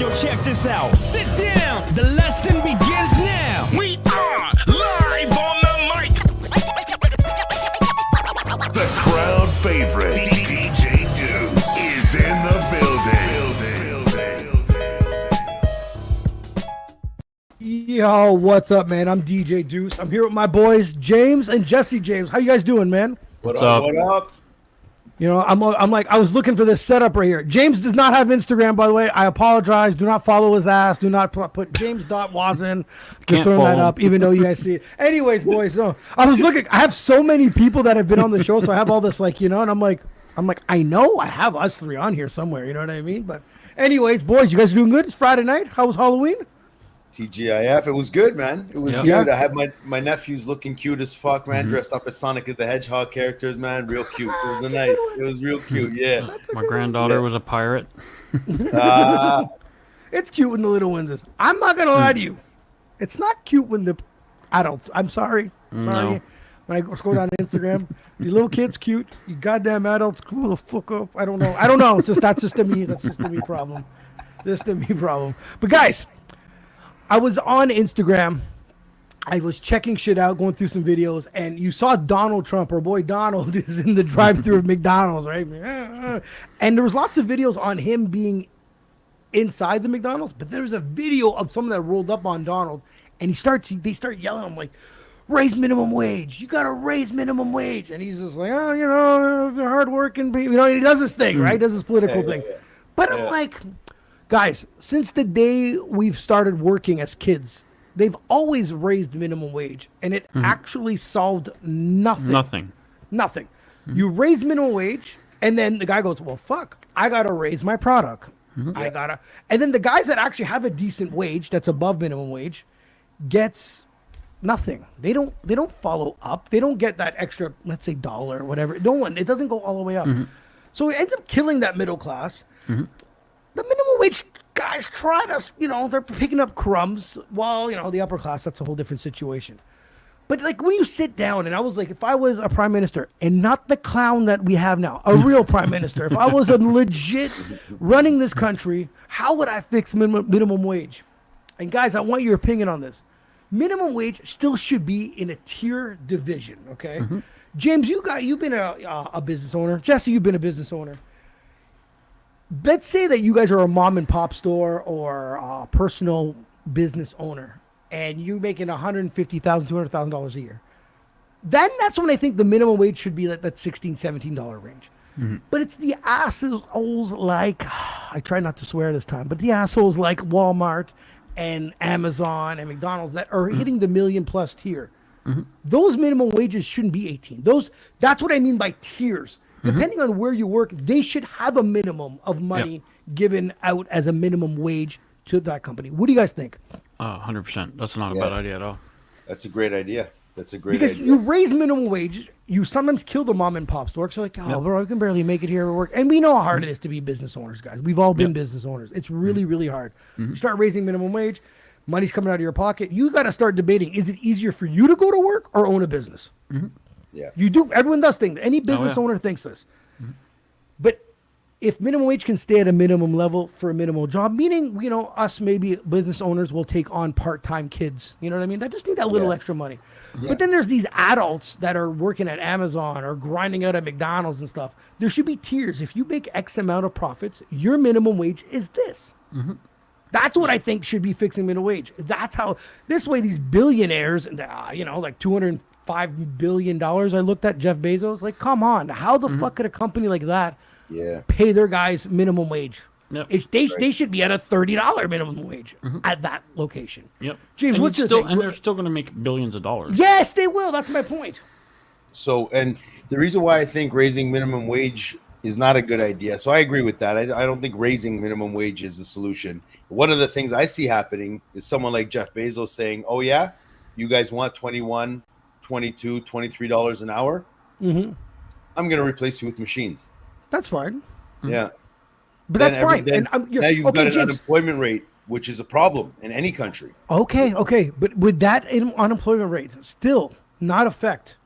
Yo, check this out. Sit down. The lesson begins now. We are live on the mic. The crowd favorite, DJ Duss, is in the building. Yo, what's up, man? I'm DJ Duss. I'm here with my boys, James and Jessie. James, how you guys doing, man? What's up? What up? You know, I'm like, I was looking for this setup right here. James does not have Instagram, by the way. I apologize. Do not follow his ass. Do not put James.Wazen. Just throwing that up, even though you guys see it. Anyways, boys, so I was looking. I have so many people that have been on the show, so I have all this, like, you know, and I'm like, I know I have us three on here somewhere. You know what I mean? But anyways, boys, you guys doing good? It's Friday night. How was Halloween? TGIF. It was good, man. It was good. Yeah. I had my nephews looking cute as fuck, man. Dressed up as Sonic the Hedgehog characters, man. Real cute. It was nice. It was real cute. Yeah. My granddaughter was a pirate. It's cute when the little ones is. I'm not gonna lie to you. It's not cute when the adults. I'm sorry. No. When I scroll down Instagram, you little kids cute. You goddamn adults, cool the fuck up. I don't know. It's just that's just a me. That's just a me problem. Just a me problem. But guys, I was on Instagram. I was checking shit out, going through some videos, and you saw Donald Trump, our boy Donald, is in the drive-thru of McDonald's, right? And there was lots of videos on him being inside the McDonald's, but there was a video of someone that rolled up on Donald, and they start yelling at him like, raise minimum wage. You got to raise minimum wage. And he's just like, oh, you know, hardworking people. You know, he does his thing, right? Does his political thing. But I'm like, guys, since the day we've started working as kids, they've always raised minimum wage, and it actually solved nothing. Nothing. You raise minimum wage, and then the guy goes, well, fuck, I got to raise my product. And then the guys that actually have a decent wage that's above minimum wage gets nothing. They don't follow up. They don't get that extra, let's say, $1 or whatever. It doesn't go all the way up. So it ends up killing that middle class. The minimum wage guys try to, you know, they're picking up crumbs while, you know, the upper class, that's a whole different situation. But like when you sit down, and I was like, if I was a prime minister and not the clown that we have now, a real prime minister, if I was a legit running this country, how would I fix minimum wage? And guys, I want your opinion on this. Minimum wage still should be in a tier division, okay? James, you've been a business owner. Jesse, you've been a business owner. Let's say that you guys are a mom and pop store or a personal business owner, and you're making $150,000, $200,000 a year. Then that's when I think the minimum wage should be that $16, $17 range. But it's the assholes like, I try not to swear this time, but the assholes like Walmart and Amazon and McDonald's that are hitting the million plus tier. Those minimum wages shouldn't be 18. That's what I mean by tiers. Depending on where you work, they should have a minimum of money given out as a minimum wage to that company. What do you guys think? 100%. That's not a bad idea at all. That's a great idea. Because you raise minimum wage, you sometimes kill the mom and pop store. So like, bro, I can barely make it here at work. And we know how hard it is to be business owners, guys. We've all been business owners. It's really, really hard. You start raising minimum wage, money's coming out of your pocket. You got to start debating, is it easier for you to go to work or own a business? Yeah. You do. Everyone does think. Any business owner thinks this. But if minimum wage can stay at a minimum level for a minimal job, meaning, you know, us maybe business owners will take on part-time kids. You know what I mean? I just need that little extra money. But then there's these adults that are working at Amazon or grinding out at McDonald's and stuff. There should be tiers. If you make X amount of profits, your minimum wage is this. That's what I think should be fixing minimum wage. That's how, this way these billionaires, and you know, like $205 billion I looked at, Jeff Bezos, like, come on. How the fuck could a company like that pay their guys minimum wage? They should be at a $30 minimum wage at that location. James, what's your thing? And they're still going to make billions of dollars. Yes, they will. That's my point. So, and the reason why I think raising minimum wage is not a good idea. So I agree with that. I don't think raising minimum wage is the solution. One of the things I see happening is someone like Jeff Bezos saying, oh yeah, you guys want $21, $22, $23 an hour? I'm going to replace you with machines. That's fine. Yeah. But that's fine. Then, and now you've got an unemployment rate, which is a problem in any country. Okay. But would that unemployment rate still not affect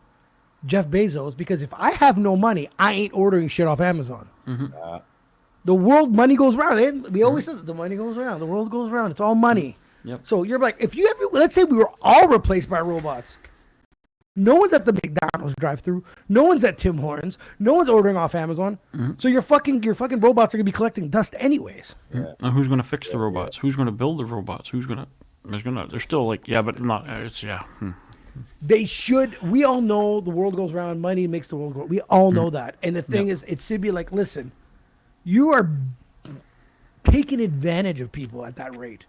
Jeff Bezos? Because if I have no money, I ain't ordering shit off Amazon. The world, money goes around. We always say that the money goes around. The world goes around. It's all money. Yep. So you're like, if you ever, let's say we were all replaced by robots. No one's at the McDonald's drive-through. No one's at Tim Hortons. No one's ordering off Amazon. So your fucking robots are gonna be collecting dust anyways. Now who's gonna fix the robots? Who's gonna build the robots? They're still like, yeah, but not. It's yeah. They should. We all know the world goes round. Money makes the world go. We all know that. And the thing is, it should be like, listen, you are taking advantage of people at that rate.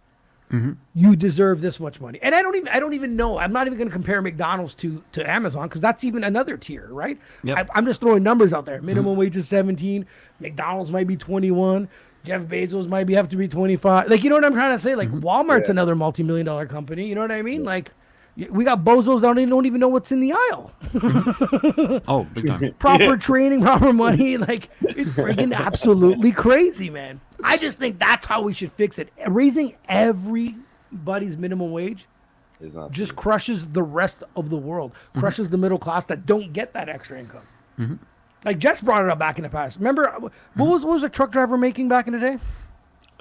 You deserve this much money. And I don't even know. I'm not even going to compare McDonald's to Amazon because that's even another tier, right? Yep. I'm just throwing numbers out there. Minimum wage is 17. McDonald's might be 21. Jeff Bezos might have to be 25. Like, you know what I'm trying to say? Like, Walmart's another multi-million-dollar company. You know what I mean? Like, we got bozos that don't even know what's in the aisle. Oh, big time. Proper training, proper money. Like, it's freaking absolutely crazy, man. I just think that's how we should fix it. Raising everybody's minimum wage just crushes the rest of the world, crushes the middle class that don't get that extra income. Like Jess brought it up back in the past. Remember, what was a truck driver making back in the day?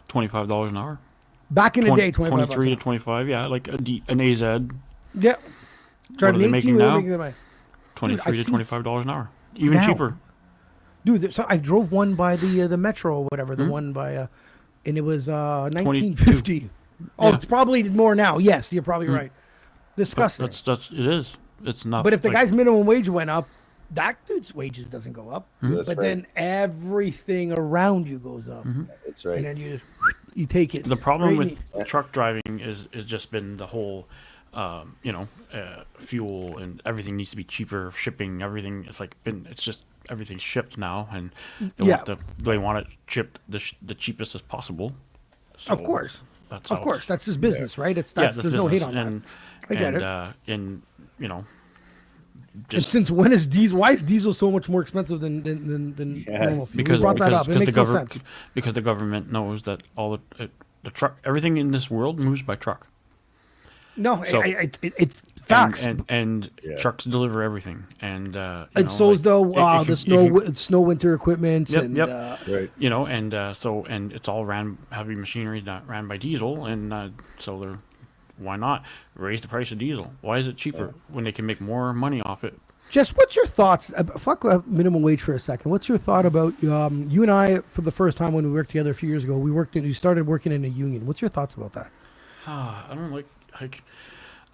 $25 an hour. Back in the day, 23 to 25. Yeah, like an AZ. Yeah. What are they making now? $23 to $25 an hour. Even cheaper. Dude, so I drove one by the Metro or whatever, the one by, and it was 1950. Oh, it's probably more now. Yes, you're probably right. Disgusting. It is. It's not. But if the guy's minimum wage went up, that dude's wages doesn't go up. That's right. Then everything around you goes up. That's right. And then you take it. The problem with truck driving is just been the whole, fuel and everything needs to be cheaper. Shipping, everything. It's just everything's shipped now, and they want it shipped the cheapest as possible. So of course. That's his business, right? There's business. no hate on that. I get it. And and since when is diesel? Why is diesel so much more expensive than normal fuel? Because we brought that up. It makes no sense. Because the government knows that all the truck, everything in this world moves by truck. No, it's facts. And trucks deliver everything, and so is the snow winter equipment. Right. And it's all heavy machinery not ran by diesel, and so they're. Why not raise the price of diesel? Why is it cheaper when they can make more money off it? Jess, what's your thoughts? Fuck minimum wage for a second. What's your thought about you and I, for the first time when we worked together a few years ago, you started working in a union. What's your thoughts about that? I don't like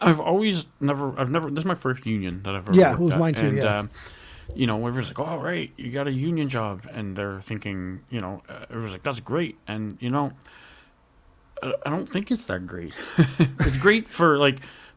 I've never, this is my first union that I've ever worked it was at. mine too, everyone's like, oh, right, you got a union job. And they're thinking, everyone's like, that's great. And, I don't think it's that great. It's great for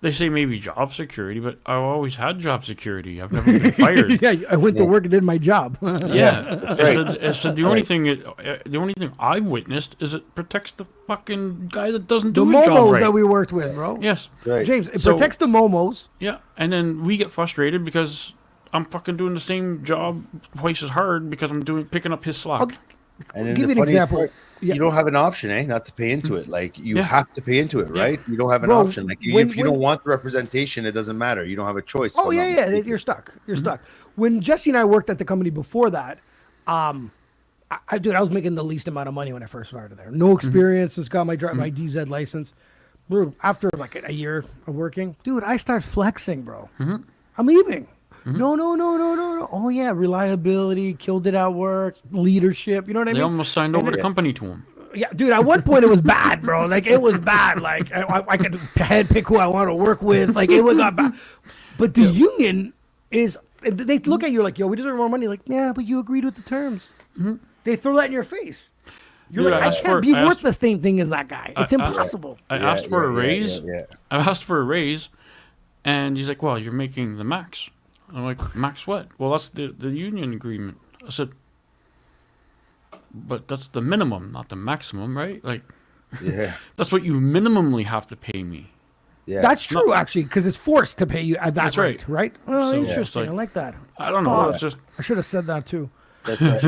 they say maybe job security, but I've always had job security. I've never been fired. I went to work and did my job. The only thing I witnessed is it protects the fucking guy that doesn't do his job momos right. that we worked with, bro. Yes, James, it protects the momos. Yeah, and then we get frustrated because I'm fucking doing the same job twice as hard because I'm picking up his slack. And give you an example. You don't have an option, not to pay into it. Like you have to pay into it, right? You don't have an option. Like if you don't want the representation, it doesn't matter. You don't have a choice. Oh you're stuck. You're stuck. When Jessie and I worked at the company before that, I was making the least amount of money when I first started there. No experience. Just got my DZ license. After a year of working, dude, I start flexing, bro. I'm leaving. No. Oh yeah, reliability, killed it at work, leadership. You know what I mean? They almost signed over the company to him. Yeah, dude. At one point, it was bad, bro. It was bad. I could handpick who I want to work with. It got bad. But the union is. They look at you like, yo, we deserve more money. Yeah, but you agreed with the terms. They throw that in your face. You're I can't be worth the same thing as that guy. It's impossible. I asked for a raise. I asked for a raise, and he's like, well, you're making the max. I'm like, max what? Well, that's the union agreement. I said, but that's the minimum, not the maximum, right? That's what you minimally have have to pay me. Yeah, that's true, actually, because it's forced to pay you at that that's rate, right? Oh, so, interesting. I like that. I don't know. It's just I should have said that too. It's a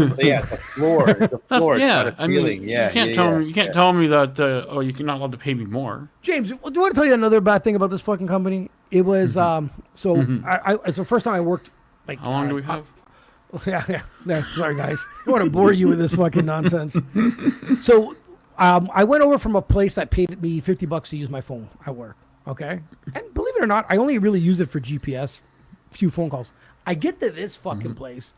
floor. It's a floor. It's not a feeling. You can't tell me. You can't tell me that. You're not allowed to pay me more. James, do you want to tell you another bad thing about this fucking company? It was it's the first time I worked. How long do we have? Yeah. Sorry, guys. I don't want to bore you with this fucking nonsense. So, I went over from a place that paid me $50 to use my phone at work. Okay, and believe it or not, I only really use it for GPS, few phone calls. I get to this fucking place,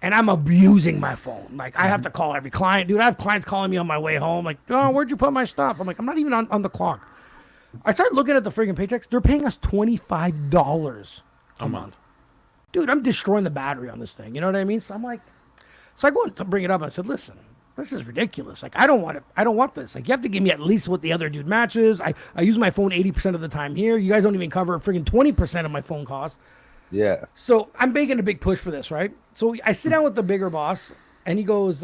and I'm abusing my phone. Like I have to call every client, dude. I have clients calling me on my way home, like, "Oh, where'd you put my stuff?" I'm like, "I'm not even on the clock." I started looking at the friggin' paychecks. They're paying us $25 a month. Dude, I'm destroying the battery on this thing. You know what I mean? So I'm like, so I go to bring it up. And I said, listen, this is ridiculous. Like, I don't want it. I don't want this. Like, you have to give me at least what the other dude matches. I use my phone 80% of the time here. You guys don't even cover friggin' 20% of my phone cost. Yeah. So I'm making a big push for this, right? So I sit down with the bigger boss, and he goes,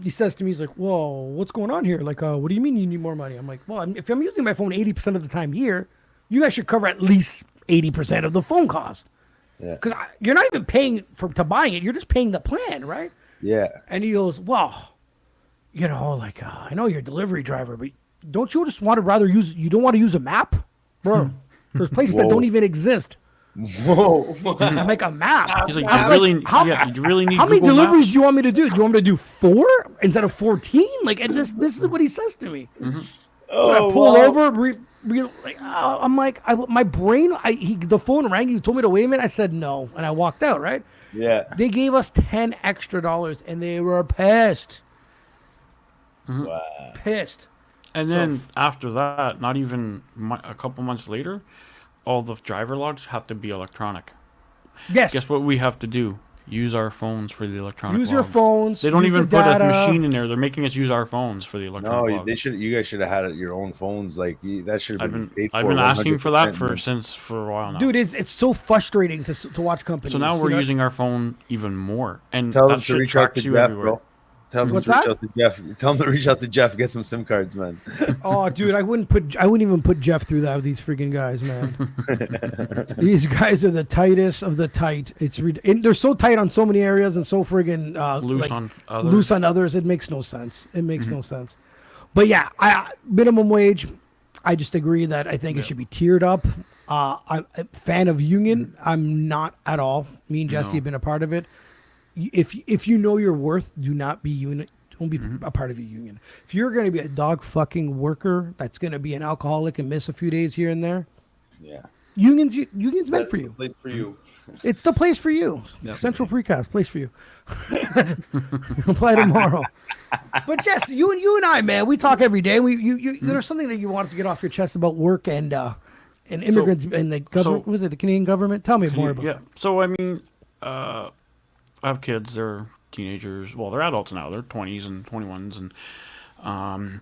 he says to me, he's like, whoa, what's going on here? Like, what do you mean you need more money? I'm like, well, if I'm using my phone 80% of the time here, you guys should cover at least 80% of the phone cost. Yeah. Because you're not even paying to buying it. You're just paying the plan, right? Yeah. And he goes, well, you know, like, I know you're a delivery driver, but don't you just want to rather use, you don't want to use a map? Bro, there's places that don't even exist. Whoa. I'm like, a map? He's like, I was you really, like, how, you really need how many Google deliveries Maps? do you want me to do? Do you want me to do 4 instead of 14? Like, and this is what he says to me. When I pull over, I'm like, my brain, the phone rang. He told me to wait a minute. I said no, and I walked out. Right? Yeah. They gave us $10 extra, and they were pissed. Wow. Pissed. And then after that, not even a couple months later, all the driver logs have to be electronic. Yes. Guess what we have to do? Use our phones for the electronic Use your log. phones. They don't use even the put a data. machine in there. They're making us use our phones for the electronic No, log. they should. You guys should have had your own phones. Like that should have been paid for. I've been asking for that 100%. for a while now. Dude, it's so frustrating to watch companies. So now you we're know? using our phone even more, and Tell them that to shit reach out tracks to you Jeff, everywhere. bro. Tell them What's to reach that? out to Jeff. Tell them to reach out to Jeff. Get some SIM cards, man. Oh, dude, I wouldn't even put Jeff through that with these freaking guys, man. These guys are the tightest of the tight. They're so tight on so many areas and so friggin' loose on others. It makes no sense. It makes no sense. But yeah, minimum wage. I just agree that I think it should be tiered up. I'm a fan of union. I'm not at all. Me and Jessie have been a part of it. If you know your worth, do not be unit. Don't be a part of a union. If you're going to be a dog fucking worker that's going to be an alcoholic and miss a few days here and there, Yeah. union's meant for you. Place for you. It's the place for you. Yep. Central Precast, place for you. Apply tomorrow. But Jess, you and I, man, we talk every day. There's something that you wanted to get off your chest about work and immigrants and the government. Was it the Canadian government? Tell me more about that. So I mean, I have kids. They're teenagers. Well, they're adults now. They're 20s and 21s, and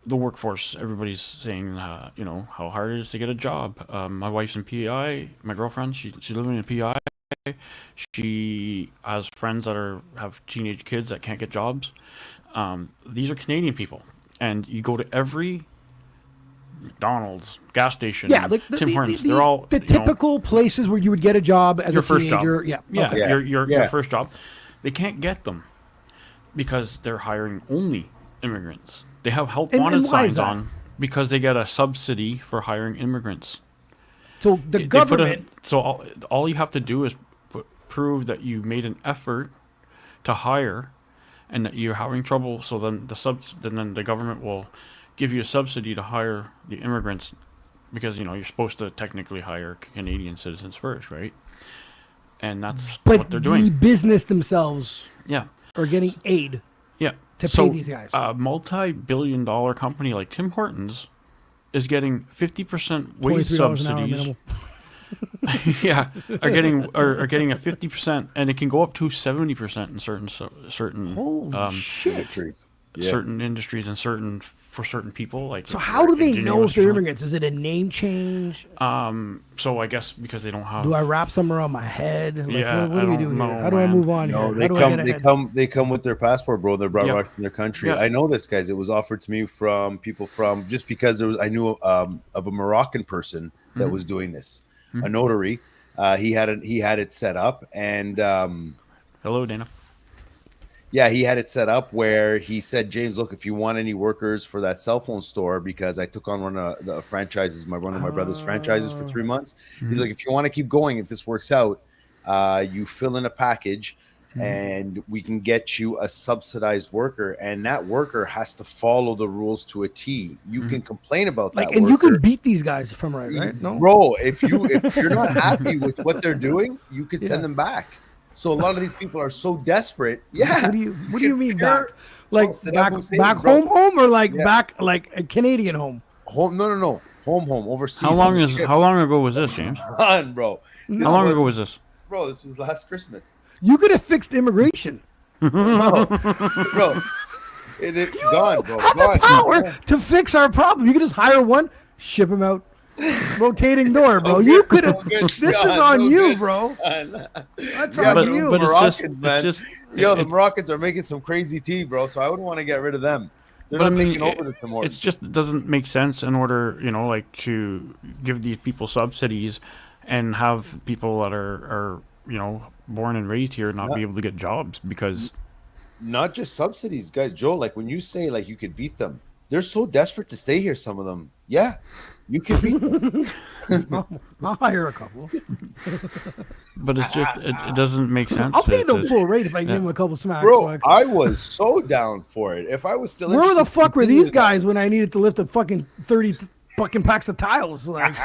the workforce. Everybody's saying, how hard it is to get a job. My wife's in PI. My girlfriend, she's living in PI. She has friends that have teenage kids that can't get jobs. These are Canadian people, and you go to every McDonald's, gas station, Tim Hortons. They're all the typical places where you would get a job as your a first teenager. job. Yeah, okay. Your first job. They can't get them because they're hiring only immigrants. They have help And wanted why is signs that? on because they get a subsidy for hiring immigrants. So the They government. all you have to do is prove that you made an effort to hire, and that you're having trouble. So then then the government will give you a subsidy to hire the immigrants, because you're supposed to technically hire Canadian citizens first, right? And that's but what they're the doing. business themselves Yeah, are getting aid yeah. to pay these guys. A multi-billion-dollar company like Tim Hortons is getting 50% wage $23 an hour subsidies. minimum. Yeah, are getting a 50%, and it can go up to 70% in certain Holy shit! certain industries and for certain people. Like, So if how you're do they engineers know if or they're something. immigrants? Is it a name change? So I guess because they don't have. Do I wrap some around my head? Like, Yeah, what do we I do don't here? know, How do I man. move on No, here? they How do I come. get They ahead? come. They come with their passport, bro. They're brought Yep. back to their country. Yeah. I know this, guys. It was offered to me from people from just because I knew of a Moroccan person that was doing this, a notary. He had it set up, and Hello, Dana. yeah, he had it set up where he said, James, look, if you want any workers for that cell phone store, because I took on one of the franchises, one of my brother's franchises for 3 months. He's like, if you want to keep going, if this works out, you fill in a package. and we can get you a subsidized worker, and that worker has to follow the rules to a T. You can complain about Like, that and worker. you can beat these guys if I'm right? No. Bro, if you're not happy with what they're doing, you could send them back. So a lot of these people are so desperate. Yeah. What do you mean back? Like Saddam Hussein, back bro. home or like back like a Canadian home? Home? No. Home. Overseas. How long ago was this, James? On, bro? How long ago was this? Bro, this was last Christmas. You could have fixed immigration. Bro, it gone, bro. Have the power to fix our problem. You could just hire one, ship him out, rotating door, bro. You could have. This is on you, bro. That's on you. But Moroccans, man. it's just the Moroccans are making some crazy tea, bro. So I wouldn't want to get rid of them. They're not taking over the Timor. It's just it doesn't make sense in order, like to give these people subsidies and have people that are born and raised here not be able to get jobs because not just subsidies, guys. Joe, like when you say like you could beat them, they're so desperate to stay here. Some of them, yeah, you could beat them. I'll hire a couple. But it's just it doesn't make sense. I'll pay them full rate if I give them a couple smacks. Bro, I was so down for it. If I was still where the fuck were these guys when I needed to lift a fucking 30 fucking packs of tiles? Like,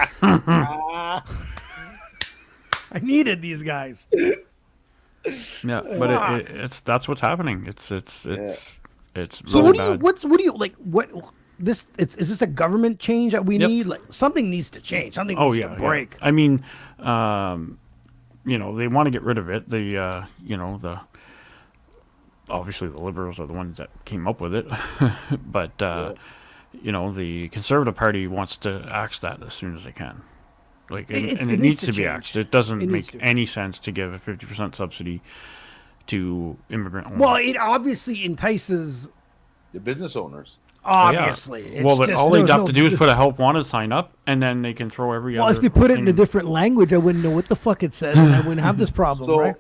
I needed these guys. Yeah, but it's that's what's happening. It's so really what bad. do you like? What this? Is this a government change that we need? Like something needs to change. Something needs to break. I mean, they want to get rid of it. The obviously the Liberals are the ones that came up with it, but the Conservative Party wants to axe that as soon as they can. Like, it needs to be axed. It doesn't make any sense to give a 50% subsidy to immigrant owners. Well, it obviously entices the business owners. Obviously. Yeah. Well, all they'd have to do is put a help wanted sign up, and then they can throw every other. Well, if they put it in a different language, I wouldn't know what the fuck it says, and I wouldn't have this problem, right?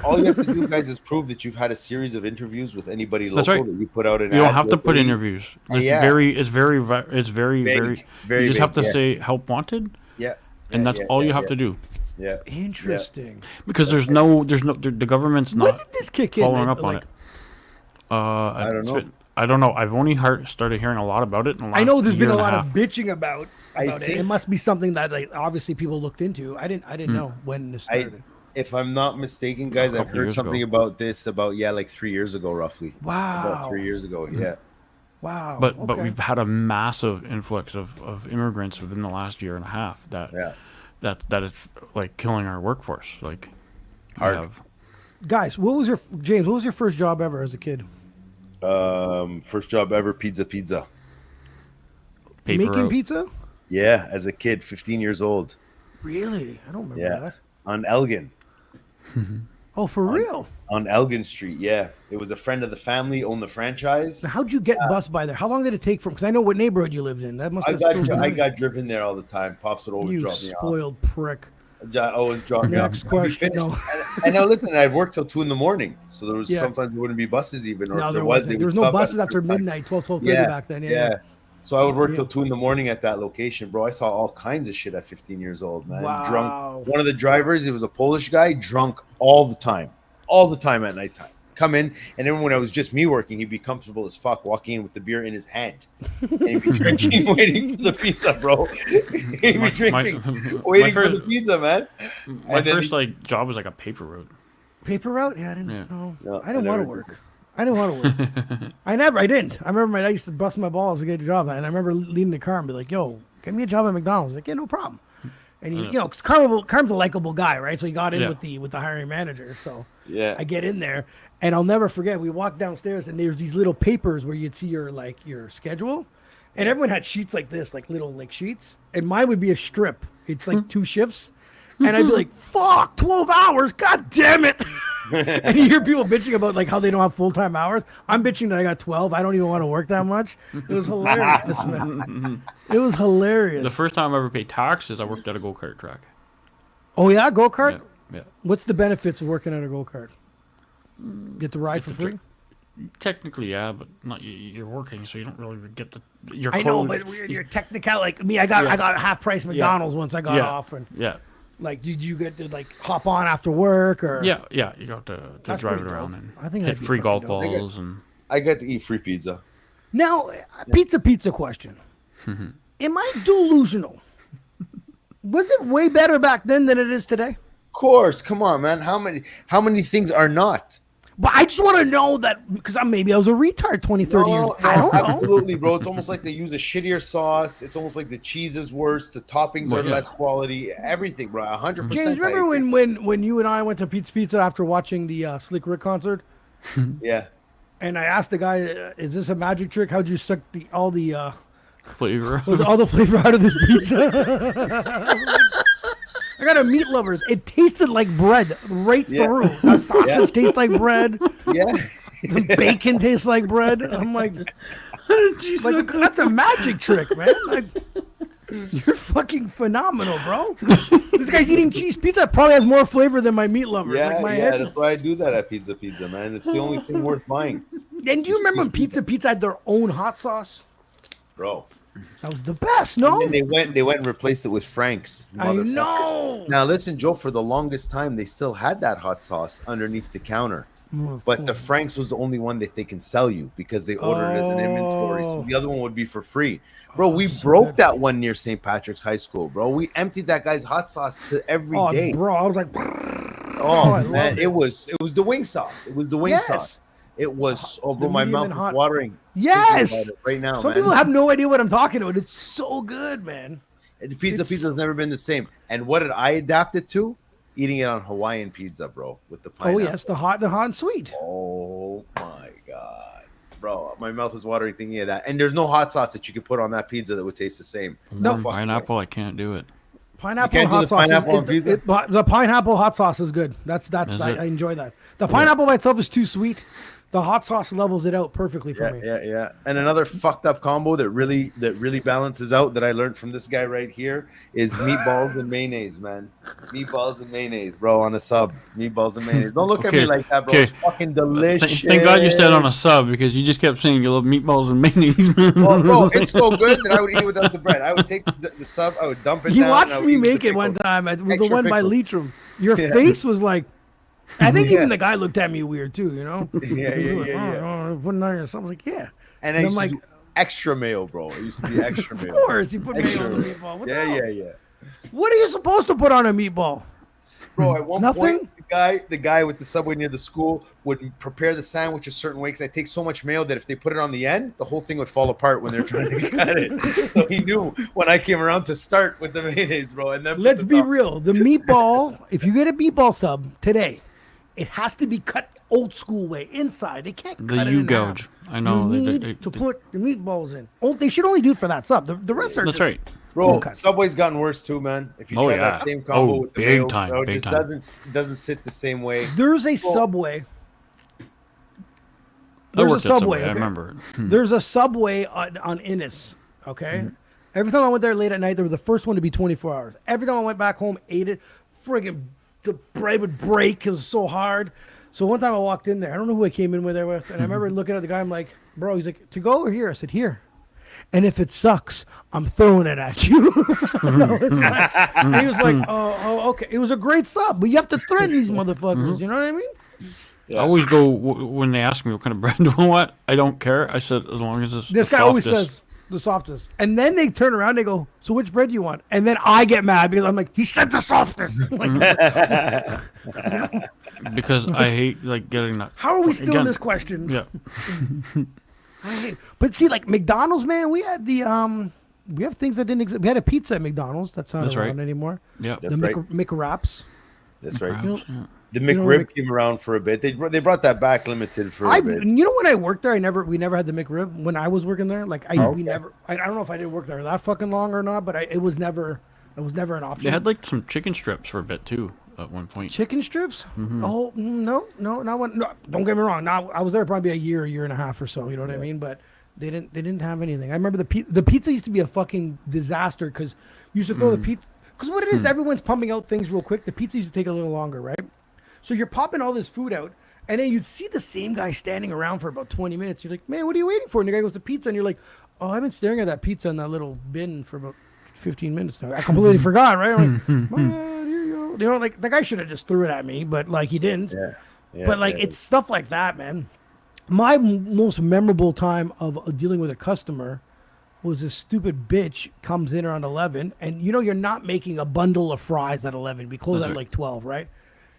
All you have to do, guys, is prove that you've had a series of interviews with anybody local that you put out an ad. You don't have to put interviews. It's very Very you just big, have to say help wanted. Yeah. And that's all you have to do. Yeah. Interesting. Because the government's not when did this kick in? following up on it. I don't know. I don't know. I've only started hearing a lot about it in the last I know there's been a year lot and of bitching about it. It must be something that obviously people looked into. I didn't know when this started. If I'm not mistaken, guys, I've heard something about this like 3 years ago, roughly. Wow. About 3 years ago, yeah. Wow. But we've had a massive influx of immigrants within the last year and a half that is like killing our workforce. Like, hard. Guys, what was your first job ever as a kid? First job ever, pizza. Making pizza? Yeah, as a kid, 15 years old. Really? I don't remember that. On Elgin. Oh, for real? On Elgin Street, yeah. It was a friend of the family, owned the franchise. Now, how'd you get bused by there? How long did it take from? Because I know what neighborhood you lived in. That must. I got driven there all the time. Pops would always drop me off. You spoiled prick. Always drop me off. Next question. No. And now listen, I'd work till 2 a.m, so there was sometimes there wouldn't be buses even. Or no, if there wasn't. There was no buses after midnight, 12:30 back then. Yeah. So I would work till 2 a.m. at that location, bro. I saw all kinds of shit at 15 years old, man. Wow. Drunk. One of the drivers, he was a Polish guy, drunk all the time at nighttime. Come in, and then when it was just me working, he'd be comfortable as fuck, walking in with the beer in his hand, and he'd be drinking, waiting for the pizza, bro. He'd be drinking, waiting for the pizza, man. My first job was like a paper route. Paper route? Yeah, I didn't know. No, I didn't want to work. I didn't. I remember I used to bust my balls to get a job, and I remember leaving the car and be like, "Yo, give me a job at McDonald's." Like, yeah, no problem. And he, cause Carm's a likable guy, right? So he got in with the hiring manager. So I get in there, and I'll never forget. We walked downstairs, and there's these little papers where you'd see your schedule, and everyone had sheets like this, like little sheets, and mine would be a strip. It's like 2 shifts, and I'd be like, "Fuck, 12 hours, god damn it!" And you hear people bitching about how they don't have full-time hours. I'm bitching that I got 12. I don't even want to work that much. It was hilarious, man. It was hilarious. The first time I ever paid taxes, I worked at a go-kart track. Oh yeah, go-kart? Yeah. What's the benefits of working at a go-kart? Get the ride for free? Technically, yeah, but not you're working, so you don't really get your I know, but you're technical. Like me, I got half price McDonald's once I got off. And yeah. Like, did you get to like hop on after work or? Yeah, you got to That's drive it pretty around dope. and I think hit that'd be free golf fucking dope. balls and. I got to eat free pizza. Now, pizza question. Am I delusional? Was it way better back then than it is today? Of course, come on, man. How many things are not? But I just want to know that because maybe I was a retard 20, 30 years. I don't know. Absolutely, bro. It's almost like they use a shittier sauce. It's almost like the cheese is worse. The toppings are less quality. Everything, bro. 100%. James, remember when you and I went to Pizza after watching the Slick Rick concert? Yeah. And I asked the guy, "Is this a magic trick? How'd you suck all the Flavor. all the flavor out of this pizza?" I got a meat lovers. It tasted like bread right through. The sausage tastes like bread. Yeah. The bacon tastes like bread. I'm like, that's a magic trick, man. Like, you're fucking phenomenal, bro. This guy's eating cheese pizza. It probably has more flavor than my meat lovers. Yeah, like my head. that's why I do that at Pizza, man. It's the only thing worth buying. And do you remember when Pizza had their own hot sauce? Bro. That was the best, no? And they went and replaced it with Frank's. I know. Now listen, Joe, for the longest time they still had that hot sauce underneath the counter. But the Frank's was the only one that they can sell you because they ordered it as an inventory. So the other one would be for free. Bro, we broke that one near St. Patrick's High School, bro. We emptied that guy's hot sauce to every day. Bro, I was like, oh man, it was the wing sauce. It was the wing sauce. It was bro, my mouth is watering. Yes, right now. Some people have no idea what I'm talking about. It's so good, man. The pizza has never been the same. And what did I adapt it to? Eating it on Hawaiian pizza, bro, with the pineapple. Oh yes, the hot and sweet. Oh my god, bro, my mouth is watering thinking of that. And there's no hot sauce that you could put on that pizza that would taste the same. No pineapple, I can't do it. Pineapple hot sauce. The pineapple hot sauce is good. I enjoy that. The pineapple by itself is too sweet. The hot sauce levels it out perfectly for me. Yeah. And another fucked up combo that really balances out that I learned from this guy right here is meatballs and mayonnaise, man. Meatballs and mayonnaise, bro, on a sub. Meatballs and mayonnaise. Don't look at me like that, bro. It's fucking delicious. Thank God you said on a sub because you just kept saying you love meatballs and mayonnaise. Well, bro, it's so good that I would eat it without the bread. I would take the sub, I would dump it down. You watched me make it one time. It was the one by Leitrim. Your face was like, I think even the guy looked at me weird too, you know? Yeah. Putting on something like, yeah. And I used to do extra mayo, bro. It used to be extra mayo. Of course, you put mayo on the meatball. What the hell? Yeah. What are you supposed to put on a meatball? Bro, at one Nothing? point, the guy with the Subway near the school would prepare the sandwich a certain way because I take so much mayo that if they put it on the end, the whole thing would fall apart when they're trying to cut it. So he knew when I came around to start with the mayonnaise, bro. And then let's be real. The meatball, if you get a meatball sub today, it has to be cut old school way inside. They can't cut it in gouge. half. I know. You need to put the meatballs in. Oh, they should only do it for that sub. The rest are That's just right. Bro, Subway's gotten worse too, man. If you try that same combo with the mayo, bro, it just doesn't sit the same way. There's a Subway. There's a Subway. Okay? I remember. There's a Subway on Innis. Okay. Every time I went there late at night, they were the first one to be 24 hours. Every time I went back home, ate it, friggin' the bread would break. It was so hard. So one time I walked in there. I don't know who I came in with there with, and I remember looking at the guy. I'm like, bro, he's like, to go or here? I said, here. And if it sucks, I'm throwing it at you. And he was like, oh, okay. It was a great sub, but you have to threaten these motherfuckers. You know what I mean? Yeah. I always go when they ask me what kind of bread do I want. I don't care. I said as long as it's this guy always says the softest, and then they turn around. They go, so which bread do you want? And then I get mad because I'm like, he said the softest. Because I hate like getting that. How are we still in this question? Yeah. But see, like McDonald's, man, we had we have things that didn't exist. We had a pizza at McDonald's that's not around anymore. Yeah, the McWraps. That's right. You know, the McRib came around for a bit. They brought that back limited for a bit. You know, when I worked there, we never had the McRib. When I was working there, like we never. I don't know if I didn't work there that fucking long or not, but it was never an option. They had like some chicken strips for a bit too at one point. Chicken strips? Oh no, not one. No, don't get me wrong. Now I was there probably a year and a half or so. You know what I mean? But they didn't have anything. I remember the pizza used to be a fucking disaster because you used to throw the pizza. Because what it is, everyone's pumping out things real quick. The pizza used to take a little longer, right? So you're popping all this food out, and then you'd see the same guy standing around for about 20 minutes. You're like, man, what are you waiting for? And the guy goes to pizza, and you're like, oh, I've been staring at that pizza in that little bin for about 15 minutes now. I completely forgot, right? I'm like, here you You know, like the guy should have just threw it at me, but like he didn't. Yeah, But like it's stuff like that, man. My most memorable time of dealing with a customer was this stupid bitch comes in around 11, and you know you're not making a bundle of fries at 11. We close at like 12, right?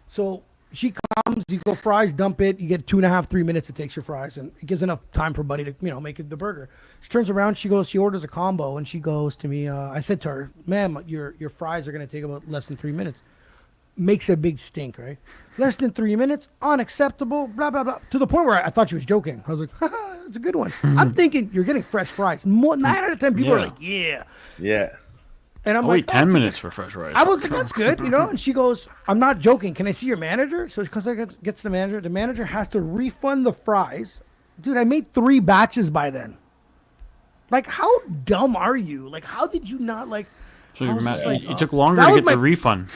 So she comes, you go fries, dump it, you get 2.5, 3 minutes it takes your fries, and it gives enough time for Buddy to, you know, make it the burger. She turns around, she orders a combo, and she goes to me, I said to her, ma'am, your fries are going to take about less than 3 minutes. Makes a big stink, right? Less than 3 minutes, unacceptable, blah, blah, blah. To the point where I thought she was joking. I was like, haha, that's a good one. I'm thinking you're getting fresh fries. 9 out of 10 people are like, yeah. Yeah. And I'm I'll like, wait 10 minutes for fresh rice. I was like, that's good, you know? And she goes, I'm not joking. Can I see your manager? So she comes, gets the manager. The manager has to refund the fries. Dude, I made 3 batches by then. Like, how dumb are you? Like, how did you not, like... So like, it took longer to get the refund.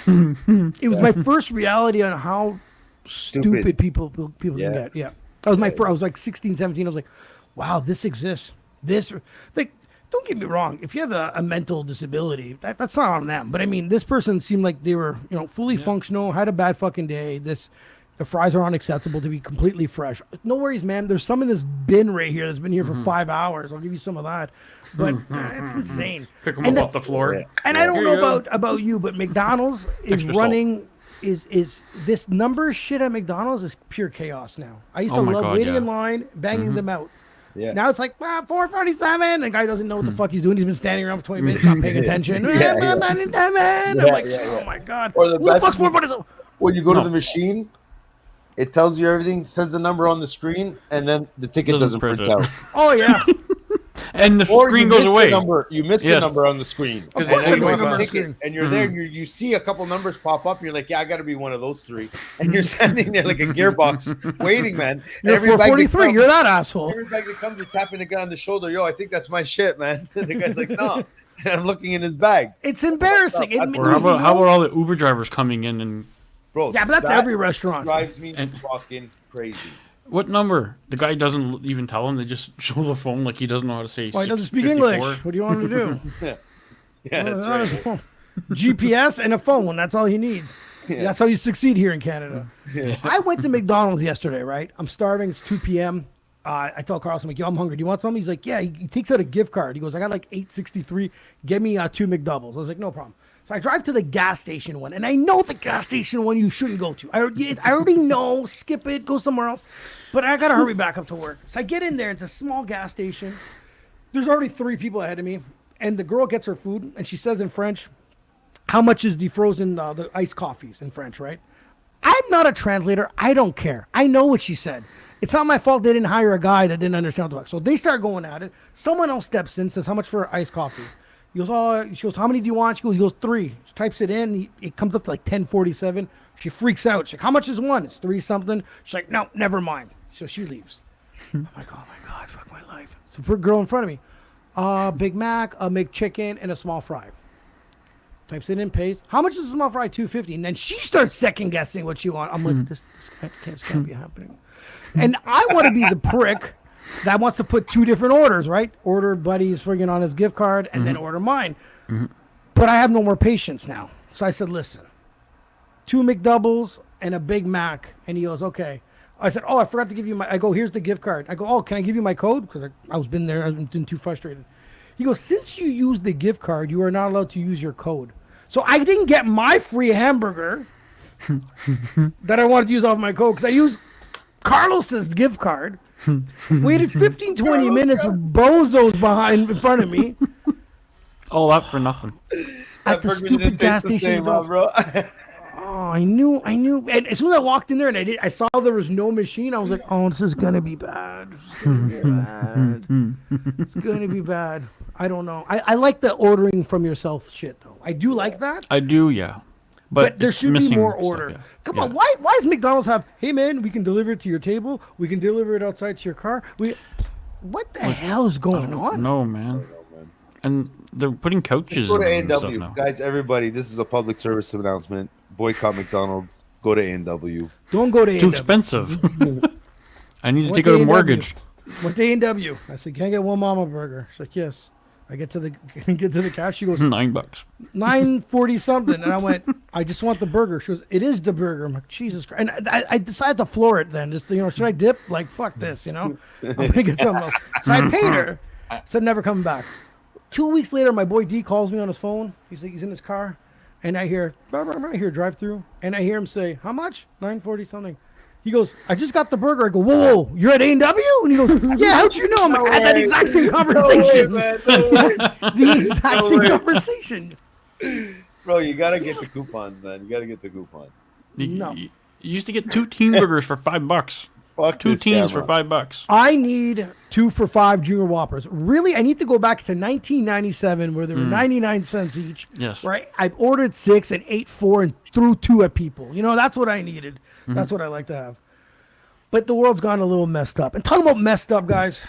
It was my first reality on how stupid people can get. Yeah. That was my first. I was like 16, 17. I was like, wow, this exists. This, like, don't get me wrong. If you have a mental disability, that's not on them. But I mean, this person seemed like they were, you know, fully functional, had a bad fucking day. The fries are unacceptable to be completely fresh. No worries, man. There's some in this bin right here that's been here for 5 hours. I'll give you some of that. But it's insane. Pick them up off the floor. And I don't know about you, but McDonald's is Extra running is this number shit at McDonald's is pure chaos now. I used to my love God, waiting yeah. in line, banging them out. Yeah. Now it's like, $4.47. The guy doesn't know what the fuck he's doing. He's been standing around for 20 minutes, not paying attention. I'm like, oh my God. Or the Who the best fuck's is $4.47? when you go to the machine, it tells you everything, says the number on the screen, and then the ticket doesn't print out. Oh, yeah. And the Or screen you goes miss away. the number, you miss the number on the screen. Of And course then I you miss have the a number on the ticket, screen. and you're there, and you see a couple numbers pop up, and you're like, yeah, I got to be one of those 3. And you're standing there like a gearbox waiting, man. You're Every bag that 443. comes- You're that asshole. Every bag that comes, you're tapping the guy on the shoulder. Yo, I think that's my shit, man. And the guy's like, no. And I'm looking in his bag. It's embarrassing. Or how about all the Uber drivers coming in and Bro, Yeah, but that's that every restaurant. drives me And- fucking crazy. what number? The guy doesn't even tell him. They just show the phone like he doesn't know how to say. Well, he doesn't speak 654. English. What do you want him to do? Yeah, that's right. GPS and a phone. That's all he needs. That's how you succeed here in Canada. I went to McDonald's yesterday, right? I'm starving. It's 2 p.m. I tell Carlos, I'm like, yo, I'm hungry. Do you want something? He's like, yeah. He takes out a gift card. He goes, I got like $8.63. Get me 2 McDoubles. I was like, no problem. So I drive to the gas station one, and I know the gas station one you shouldn't go to. I already know. Skip it. Go somewhere else. But I got to hurry back up to work. So I get in there. It's a small gas station. There's already 3 people ahead of me. And the girl gets her food, and she says in French, how much is the frozen, the iced coffees in French, right? I'm not a translator. I don't care. I know what she said. It's not my fault they didn't hire a guy that didn't understand what the fuck. So they start going at it. Someone else steps in, says, how much for iced coffee? He goes, oh, she goes, how many do you want? He goes, 3. She types it in. It comes up to like 10.47. She freaks out. She's like, how much is one? It's 3 something. She's like, no, never mind. So she leaves. I'm like, oh my God, fuck my life. So for a girl in front of me, Big Mac, a McChicken, and a small fry. Types it in, pays. How much is a small fry? $2.50. And then she starts second guessing what she wants. I'm like, this can't be happening. And I want to be the prick that wants to put 2 different orders, right? Order Buddy's friggin' on his gift card and then order mine. But I have no more patience now. So I said, listen, 2 McDoubles and a Big Mac. And he goes, okay. I said, oh, I forgot to give you my, I go, here's the gift card. I go, oh, can I give you my code? Because I was been there, I've been too frustrated. He goes, since you used the gift card, you are not allowed to use your code. So I didn't get my free hamburger that I wanted to use off my code because I used Carlos's gift card. Waited 15, 20 minutes with bozos in front of me. All that for nothing. At the stupid gas station. bro. Oh, I knew. And as soon as I walked in there and I saw there was no machine, I was like, oh, this is going to be bad. It's going to be bad. I don't know. I like the ordering from yourself shit, though. I do like that. I do, yeah. But there it's should be missing more stuff, order. yeah. Come on, why does McDonald's have, hey, man, we can deliver it to your table. We can deliver it outside to your car. What the hell is going on? No, man. And they're putting couches Go to and stuff A&W. now. Guys, everybody, this is a public service announcement. Boycott McDonald's. Go to A&W. Don't go to A&W. Too expensive. I need to Went take to out a A&W. mortgage. Went to A&W. I said, can I get one mama burger? She's like, yes. I get to the cash. She goes, $9. $9.40 something, and I went, I just want the burger. She goes, it is the burger. I'm like, Jesus Christ, and I decided to floor it then. Just should I dip? Like, fuck this, I'm gonna get something else. So I paid her. Said never coming back. 2 weeks later, my boy D calls me on his phone. He's in his car, and I hear drive through, and I hear him say, how much? $9.40 something. He goes, I just got the burger. I go, whoa, you're at A&W? And he goes, yeah, how'd you know? I'm like, I had that exact same conversation. The exact same conversation. Bro, you gotta get the coupons, man. You gotta get the coupons. No. You used to get 2 teen burgers for $5. Fuck 2 this teens camera. for $5. I need 2 for $5 Junior Whoppers. Really, I need to go back to 1997 where they were 99 cents each. Yes. Right? I ordered 6 and ate 4 and threw 2 at people. That's what I needed. That's what I like to have. But the world's gone a little messed up. And talking about messed up, guys,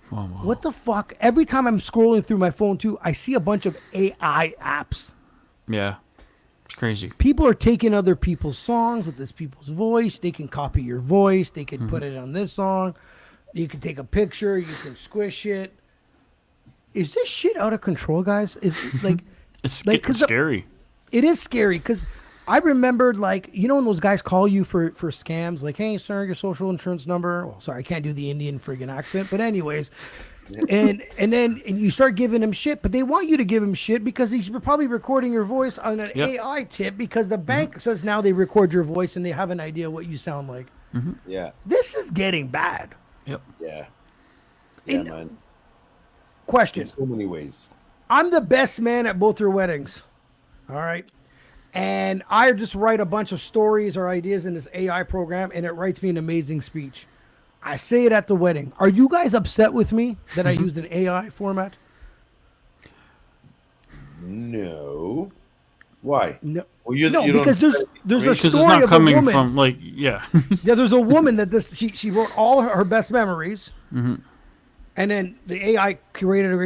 what the fuck? Every time I'm scrolling through my phone, too, I see a bunch of AI apps. Yeah. It's crazy. People are taking other people's songs with this people's voice. They can copy your voice. They can put it on this song. You can take a picture. You can squish it. Is this shit out of control, guys? Is like It's like, getting scary. It is scary because I remembered, when those guys call you for scams, like, hey, sir, your social insurance number. Well, sorry, I can't do the Indian friggin' accent, but anyways. And then you start giving them shit, but they want you to give him shit because he's probably recording your voice on an AI tip because the bank says now they record your voice and they have an idea what you sound like. Yeah. This is getting bad. Yep. Yeah. Yeah, In- man. Question. In so many ways. I'm the best man at both your weddings. All right. And I just write a bunch of stories or ideas in this AI program, and it writes me an amazing speech. I say it at the wedding. Are you guys upset with me that I used an AI format? No. Why? No. Well, you because there's a Because it's story not of a coming woman. from, yeah. Yeah, there's a woman that she wrote all her best memories, and then the AI curated her,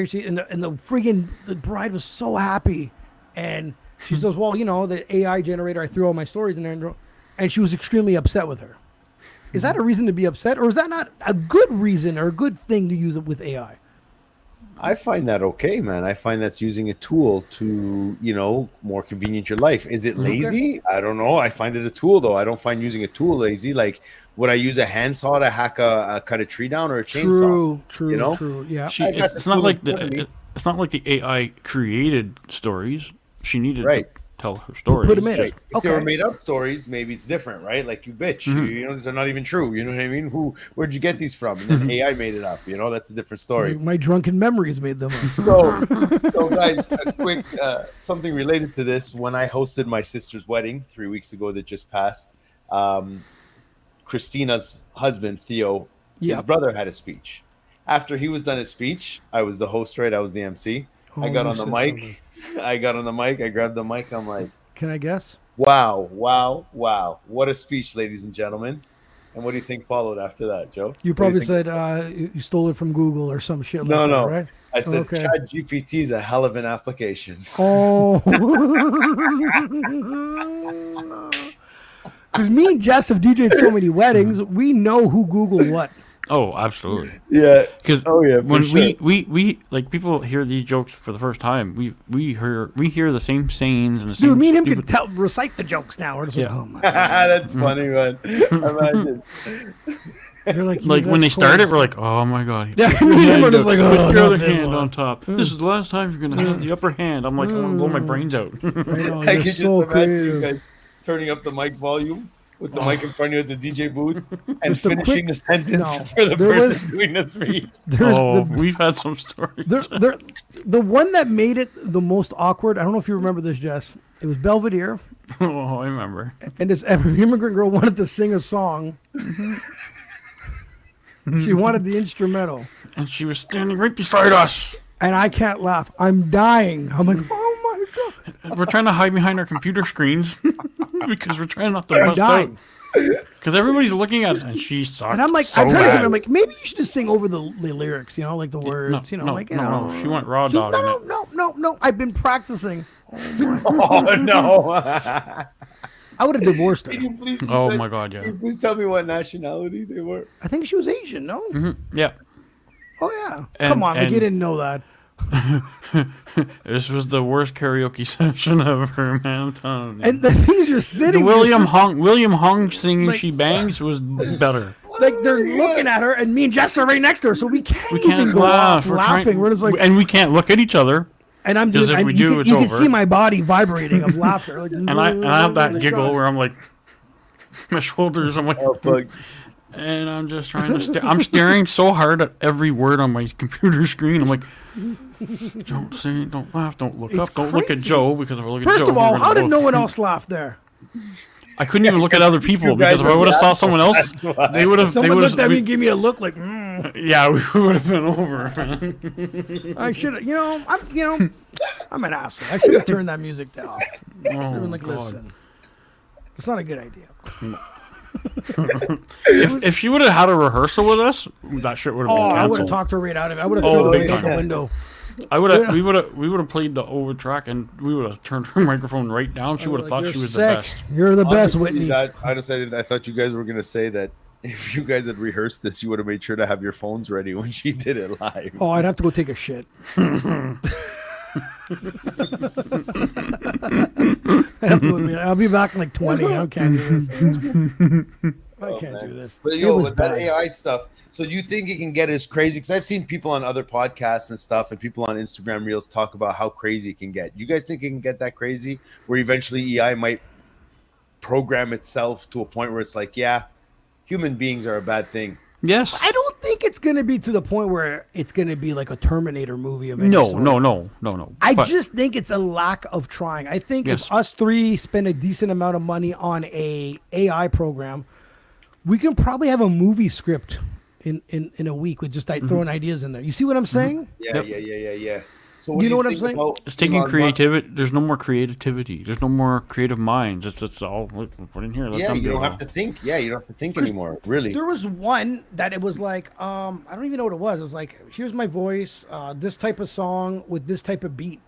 and the friggin' the bride was so happy, and she says, well, the AI generator, I threw all my stories in there, and she was extremely upset with her. Is that a reason to be upset, or is that not a good reason or a good thing to use it with AI? I find that okay, man. I find that's using a tool to, more convenient your life. Is it lazy? I don't know. I find it a tool, though. I don't find using a tool lazy. Like, would I use a handsaw to cut a tree down or a chainsaw? True. Yeah. It's not like the AI created stories. She needed to tell her stories. Put them in. If they were made up stories, maybe it's different, right? Like you bitch, these are not even true. You know what I mean? Where'd you get these from? And then AI made it up. That's a different story. My drunken memories made them up. So guys, a quick something related to this. When I hosted my sister's wedding 3 weeks ago that just passed, Christina's husband Theo, his brother had a speech. After he was done his speech, I was the host, right? I was the MC. I got on the mic. I grabbed the mic. I'm like, can I guess? Wow. What a speech, ladies and gentlemen. And what do you think followed after that, Joe? You probably said you stole it from Google or some shit like that, right? I said ChatGPT is a hell of an application. Oh. Because me and Jess have DJed so many weddings, we know who Googled what. Oh, absolutely. Yeah. Because when we like people hear these jokes for the first time, we hear the same sayings and the same. Dude, me and him can recite the jokes now. We're just like, oh my God. That's funny, man. Imagine. They're like when they start it, we're like, oh my God. Yeah, me and him are just like, put your other no, hand on top. This is the last time you're gonna have the upper hand. I'm like, I want to blow my brains out. I can just imagine you guys turning up the mic volume with the mic in front of you at the DJ booth and finishing the sentence for the person doing the speech. We've had some stories. The one that made it the most awkward, I don't know if you remember this, Jess. It was Belvedere. Oh, I remember. And this immigrant girl wanted to sing a song. She wanted the instrumental. And she was standing right beside us. And I can't laugh. I'm dying. I'm like, oh my God. We're trying to hide behind our computer screens because we're trying not to bust out. Because everybody's looking at us, and she sucked. And I'm like, so I'm trying to bad. think, I'm like, maybe you should just sing over the lyrics, like the words, No, she went raw dog. No. I've been practicing. Oh no. I would have divorced her. Can you please my God, yeah. Can you please tell me what nationality they were? I think she was Asian, no? Mm-hmm. Yeah. Oh, yeah. And- Come on, like and- you didn't know that. This was the worst karaoke session ever, man. I'm telling you. And the things you're sitting, The William Hung singing like- "She Bangs" was better. like they're looking at her, and me and Jess are right next to her, so we can't We even can't go laugh. off laughing. We're just like, and we can't look at each other. and I'm 'cause doing. if And we you do, can, it's you can over. see my body vibrating of laughter. Like, And I have that giggle shot. where I'm like, my shoulders. I'm like, Oh, fuck. and I'm just trying to stare. I'm staring so hard at every word on my computer screen. I'm like, don't say, don't laugh, don't look It's up, don't look at crazy. Joe because if I look at First Joe, of all, we're gonna how did both- no one else laugh there? I couldn't even look at other people You because guys if I were would have saw laughing. someone else, they would have. They Someone would looked at me and have. gave me a look like, Yeah, we would have been over. Man. I should have. I'm an asshole. I should have turned that music down. I should have Oh, been like, God. listen, it's not a good idea. If she would have had a rehearsal with us, that shit would have Oh, been I would have canceled. talked her right out of it. I would have Oh, thrown the big mic out the time. window. I would have. We would have played the over track, and we would have turned her microphone right down. She would have Like, thought you're she was sick. the best. You're the best, Honestly, Whitney. Honestly, I thought you guys were gonna say that if you guys had rehearsed this, you would have made sure to have your phones ready when she did it live. Oh, I'd have to go take a shit. I'll be back in like 20. I can't do this. I can't do this. But It yo, was with that bad. AI stuff, so you think it can get as crazy? Because I've seen people on other podcasts and stuff, and people on Instagram Reels talk about how crazy it can get. You guys think it can get that crazy, where eventually AI might program itself to a point where it's like, yeah, human beings are a bad thing. Yes. I don't think it's going to be to the point where it's going to be like a Terminator movie of any No, sort. no. I But just think it's a lack of trying. I think Yes. if us three spend a decent amount of money on a AI program, we can probably have a movie script in a week with just like throwing ideas in there. You see what I'm saying? Yeah, Yep. yeah. So what You do know what I'm think saying? about it's taking Elon Musk? creativity. There's no more creativity. There's no more creative minds. It's all put in here. Let Yeah, them you do don't it have to think. Yeah, you don't have to think anymore. Really. There was one that it was like, I don't even know what it was. It was like, here's my voice, this type of song with this type of beat.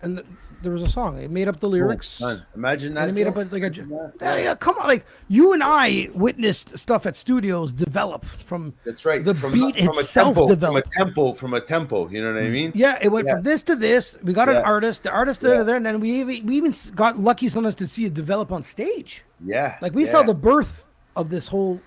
And there was a song. It made up the lyrics. Son, imagine that. And it made Joe. up like yeah, come on, like you and I witnessed stuff at studios develop from That's right. the beat itself developed. From a tempo. You know what I mean? Yeah, it went Yeah. from this to this. We got Yeah. an artist, the artist Yeah. there, and then we even got lucky sometimes to see it develop on stage. Yeah. Like we yeah. saw the birth of this whole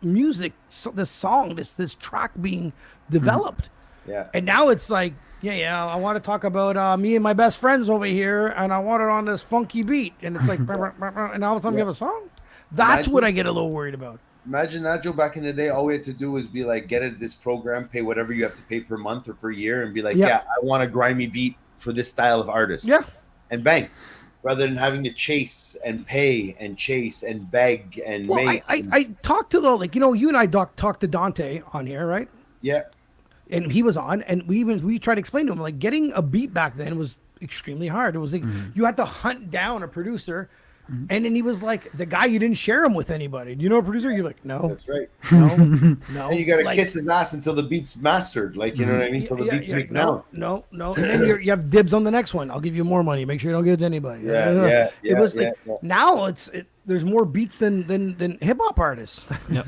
music, this song, this track being developed. Yeah. And now it's like, yeah, I want to talk about me and my best friends over here, and I want it on this funky beat. And it's like, and all of a sudden you have a song. That's Imagine- what I get a little worried about. Imagine that, Joe. Back in the day, all we had to do was be like, get it this program, pay whatever you have to pay per month or per year, and be like, Yeah. yeah, I want a grimy beat for this style of artist. Yeah. And bang. Rather than having to chase and pay and chase and beg and Well, make. I talked to you and I talked to Dante on here, right? Yeah. And he was on, and we tried to explain to him, like, getting a beat back then was extremely hard. It was like you had to hunt down a producer, and then he was like, the guy, you didn't share him with anybody. Do you know a producer? You're like, no, That's right. no. And you got to Like, kiss his ass until the beat's mastered. Like, you know what I mean? Until the beat's mixed down. no. And then you have dibs on the next one. I'll give you more money. Make sure you don't give it to anybody. Yeah. It was yeah. now there's more beats than hip hop artists. Yep.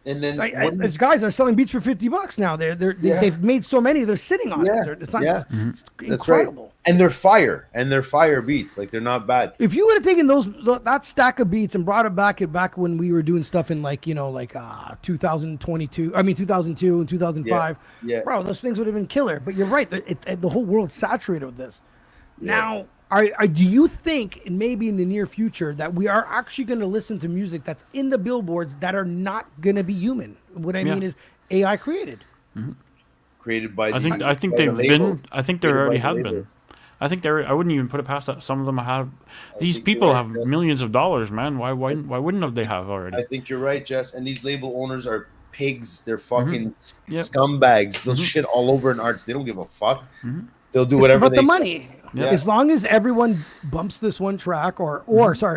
And then There's guys that are selling beats for $50 now. They've made so many, they're sitting on Yeah, it. It's not yeah. it's that's right. incredible. And they're fire beats. Like, they're not bad. If you would have taken that stack of beats and brought it back when we were doing stuff in 2002 and 2005, Yeah. bro, those things would have been killer. But you're right, the whole world's saturated with this. Now, do you think maybe in the near future that we are actually going to listen to music that's in the billboards that are not going to be human? What I mean is AI created. Created by I think by they've the been. labels. I think they Created by already the have been. labels. I think they're. I wouldn't even put it past that. Some of them have. These think you're people right, have yes. millions of dollars, man. Why wouldn't have they have already? I think you're right, Jess. And these label owners are pigs. They're fucking Yep. scumbags. They'll shit all over in arts. They don't give a fuck. They'll do It's whatever about they the money. Yeah. As long as everyone bumps this one track or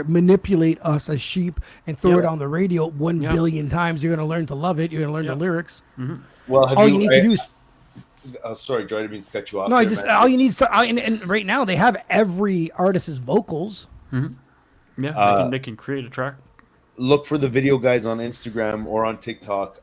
manipulate us as sheep and throw Yeah. it on the radio 1 Yeah. billion times, you're going to learn to love it. You're going to learn Yeah. the lyrics. Well, have All you need to do is sorry, Joy, I didn't mean to cut you off. no. there, Just man. all you need. And right now they have every artist's vocals. Yeah, they can create a track. Look for the video guys on Instagram or on TikTok.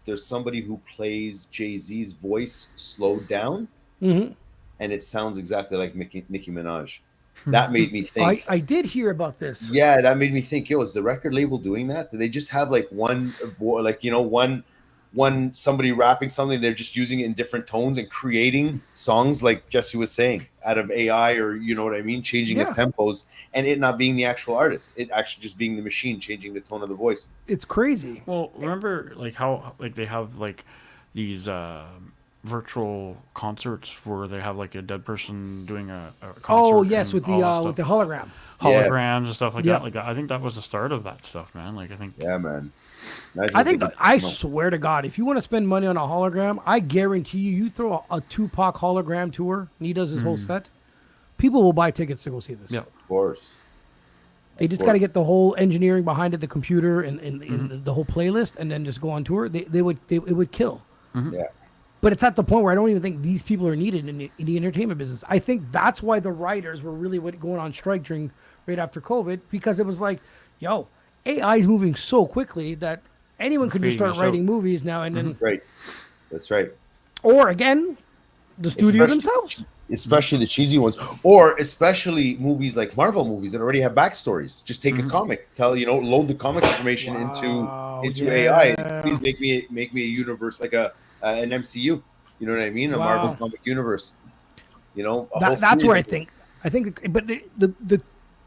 There's somebody who plays Jay-Z's voice slowed down, Mhm. and it sounds exactly like Nicki Minaj. That made me think. I did hear about this. Yeah, that made me think. Yo, is the record label doing that? Do they just have like one, like one somebody rapping something? They're just using it in different tones and creating songs, like Jessie was saying, out of AI, or you know what I mean, changing of tempos, and it not being the actual artist, it actually just being the machine changing the tone of the voice. It's crazy. Well, remember like how like they have like these virtual concerts where they have like a dead person doing a concert. Oh yes, and with all that the stuff. hologram. Holograms and stuff like Yeah. that. Like I think that was the start of that stuff, man. Like I think. Yeah, man. I think I swear to God, if you want to spend money on a hologram, I guarantee you throw a Tupac hologram tour and he does his whole set, people will buy tickets to go see this. Yeah. Of course. They just got to get the whole engineering behind it, the computer and the whole playlist, and then just go on tour. It would kill. Yeah. But it's at the point where I don't even think these people are needed in the entertainment business. I think that's why the writers were really going on strike right after COVID, because it was like, yo, AI is moving so quickly that anyone could just start writing movies now and then. Right. That's right. Or again, the studio themselves. Especially the cheesy ones, or especially movies like Marvel movies that already have backstories. Just take a comic, load the comic information into AI. Please make me a universe like an MCU. You know what I mean? A Marvel comic universe. That's where I think. But the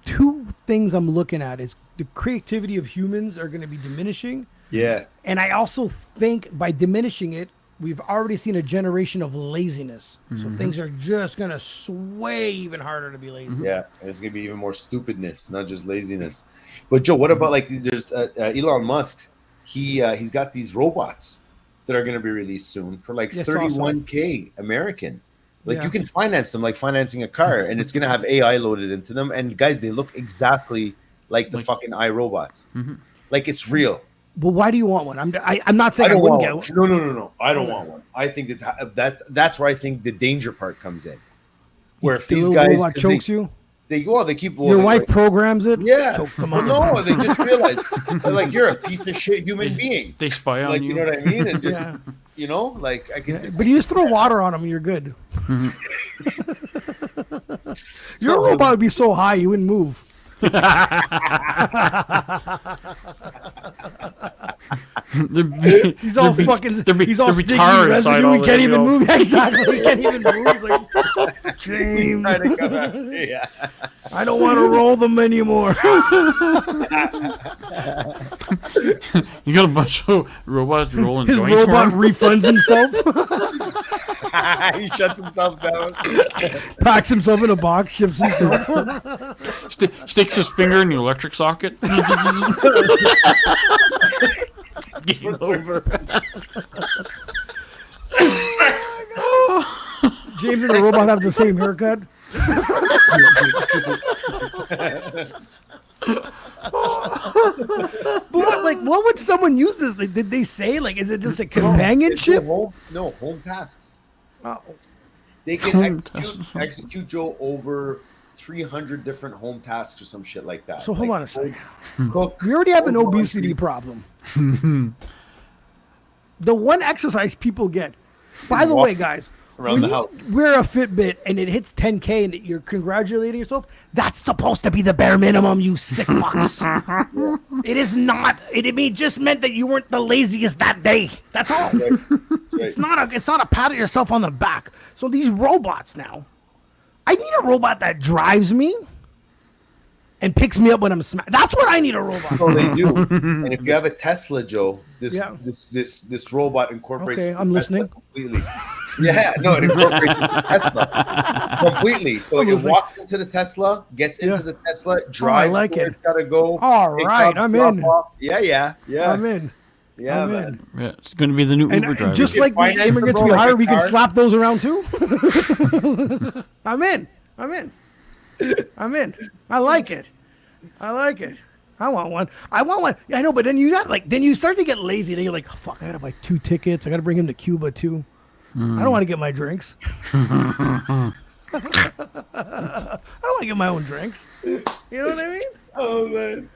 two things I'm looking at is the creativity of humans are going to be diminishing. Yeah. And I also think by diminishing it, we've already seen a generation of laziness. So things are just going to sway even harder to be lazy. Yeah, and it's going to be even more stupidness, not just laziness. But Joe, what about like there's Elon Musk? He's got these robots that are going to be released soon for like $31K American. Like you can finance them like financing a car, and it's going to have AI loaded into them. And guys, they look exactly like the fucking iRobots. Like it's real. But why do you want one? I'm not saying I wouldn't get one. No. I don't want one. I think that's where I think the danger part comes in. Where if these guys chokes you, they keep your wife programs it. Yeah. Choke them Well, no, they just realize they're like you're a piece of shit human being. They spy on like, you. You know what I mean? And just, like I can. But you just throw water on them, you're good. Your robot would be so high you wouldn't move. He's all fucking. He's all sticky residue. He can't even move. Exactly. He can't even move. It's like, James, I don't want to roll them anymore. You got a bunch of robots rolling His joints. Robot refunds himself. He shuts himself down. Packs himself in a box. Ships himself. Sticks his finger in the electric socket. Game over. James and the robot have the same haircut. But what would someone use this? Like, did they say like, is it just a companionship? Home tasks. Oh. They can execute Joe over 300 different home tasks or some shit like that. So hold on a second. Cook. We already have an obesity problem. The one exercise people get. By the way, guys, around when the you house. wear a Fitbit and it hits 10K and you're congratulating yourself, that's supposed to be the bare minimum, you sick fucks. It is not. It just meant that you weren't the laziest that day. That's all. Right. That's right. It's not a pat of yourself on the back. So these robots now, I need a robot that drives me and picks me up when I'm smacked. That's what I need a robot. So they do. And if you have a Tesla, Joe, this robot incorporates. Okay, I'm listening. Completely. Yeah, no, it incorporates the Tesla completely. So it walks into the Tesla, gets into the Tesla, drives like where it. it's gotta go. All right, I'm in. Yeah. I'm in. Yeah, I'm man. in. Yeah, it's going to be the new Uber driver. Just You like can the finance immigrants the we bro like hire, a we can car. slap those around too. I'm in. I like it. I want one. Yeah, I know, but then you start to get lazy. Then you're like, oh, fuck, I gotta buy 2 tickets. I gotta bring him to Cuba too. I don't want to get my drinks. I don't want to get my own drinks. You know what I mean? Oh man.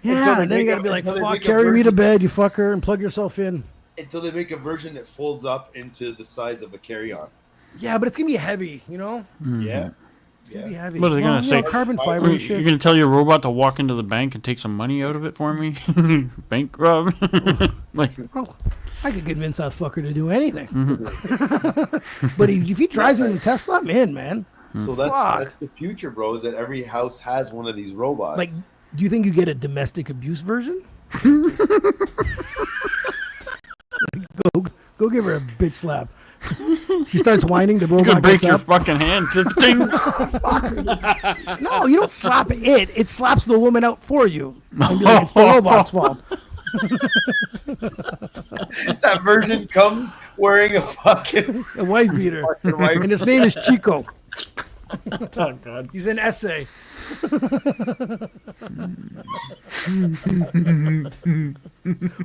Yeah, and then you gotta be like, fuck, carry me to bed, you fucker, and plug yourself in. Until they make a version that folds up into the size of a carry-on. Yeah, but it's gonna be heavy, you know. Yeah. It's gonna be heavy. What are they gonna you say? know, carbon fiber and You're shit. gonna tell your robot to walk into the bank and take some money out of it for me? Bank rob? Like, Oh, I could convince that fucker to do anything. But if he drives me in a Tesla, I'm in, man. So Fuck. that's the future, bro. Is that every house has one of these robots? Like, do you think you get a domestic abuse version? Go give her a bitch slap. She starts whining. The you robot could break gets your up. fucking hand. Ting. No, you don't slap it. It slaps the woman out for you. And be like, it's the robot's fault. that version comes wearing a fucking A wife beater. fucking wife. And his name is Chico. Oh, God. He's an essay.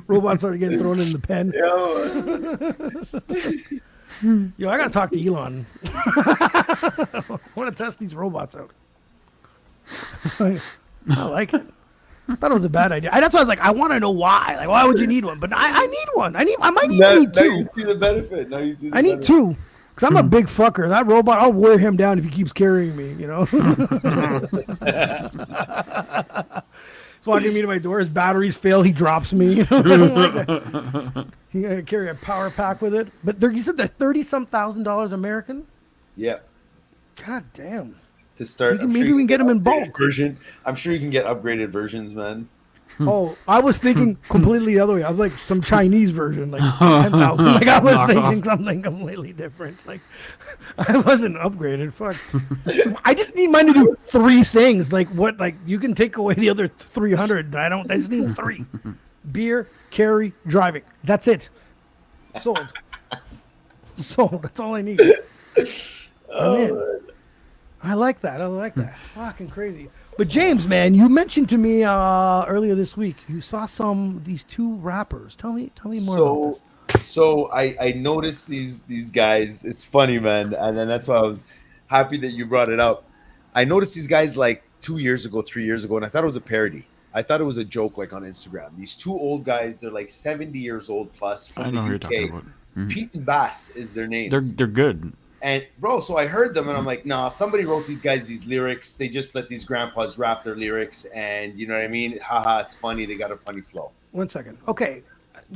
Robots are getting thrown in the pen. Yo, I gotta talk to Elon. I want to test these robots out. I like it. I thought it was a bad idea. That's why I was like, I want to know why. Like, why would you need one? But I need one. I might even need Now two. you see the benefit. Now you see the I need benefit. two. Because I'm a big fucker. That robot, I'll wear him down if he keeps carrying me, you know? He's walking me to my door. His batteries fail. He drops me. You know? I don't like that. You gotta carry a power pack with it. But you said they're $30-some thousand American? Yeah. God damn. To start, Maybe we can get them in upgraded bulk. version. I'm sure you can get upgraded versions, man. Oh, I was thinking completely the other way. I was like some Chinese version, like 10,000. Like I was Knock thinking off. something completely different. Like I wasn't upgraded. Fuck. I just need mine to do 3 things. Like what? Like you can take away the other 300. I just need 3: beer, carry, driving. That's it. Sold. Sold. That's all I need. I'm in. I like that. Fucking crazy. But James, man, you mentioned to me earlier this week you saw these 2 rappers. Tell me more about this. So I noticed these guys. It's funny, man, and then that's why I was happy that you brought it up. I noticed these guys like 2 years ago, 3 years ago, and I thought it was a parody. I thought it was a joke, like on Instagram. These 2 old guys, they're like 70 years old plus from I know who the you're UK. talking about. Pete and Bass is their names. They're good. And bro, so I heard them and I'm like, nah, somebody wrote these guys these lyrics. They just let these grandpas rap their lyrics, and you know what I mean? Haha, it's funny. They got a funny flow. 1 second. Okay,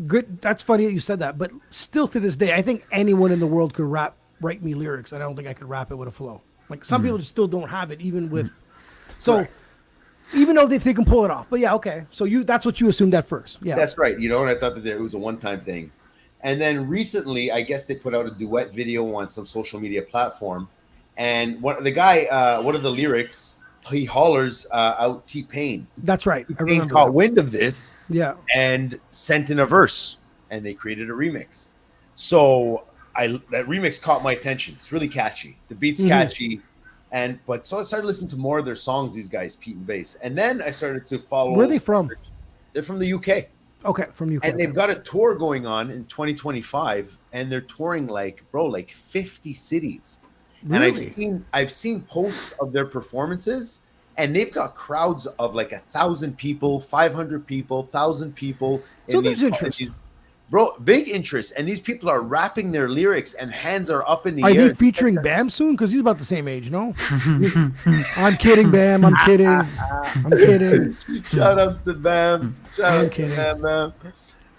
good. That's funny that you said that. But still, to this day, I think anyone in the world could write me lyrics. I don't think I could rap it with a flow. Like some people just still don't have it, even with. So, Right. even though if they can pull it off, but yeah, okay. So that's what you assumed at first. Yeah, That's right. You know, and I thought that it was a one-time thing. And then recently, I guess they put out a duet video on some social media platform. And one of the lyrics, he hollers out T-Pain. that's right. I T-Pain remember. caught That. wind of this Yeah. and sent in a verse, and they created a remix. So that remix caught my attention. It's really catchy. The beat's catchy. So I started listening to more of their songs, these guys, Pete and Bass. And then I started to follow. Where are they from? They're from the UK. Okay, from UK. And they've got a tour going on in 2025, and they're touring like 50 cities. Really? And I've seen posts of their performances, and they've got crowds of like 1,000 people, 500 people, 1,000 people. So in there's these interest. colleges. Bro, big interest. And these people are rapping their lyrics, and hands are up in the Are air. they featuring Bam soon? Because he's about the same age, no? I'm kidding, Bam. I'm kidding. I'm kidding. Shout outs to Bam. Shout I'm out kidding. to Bam, man.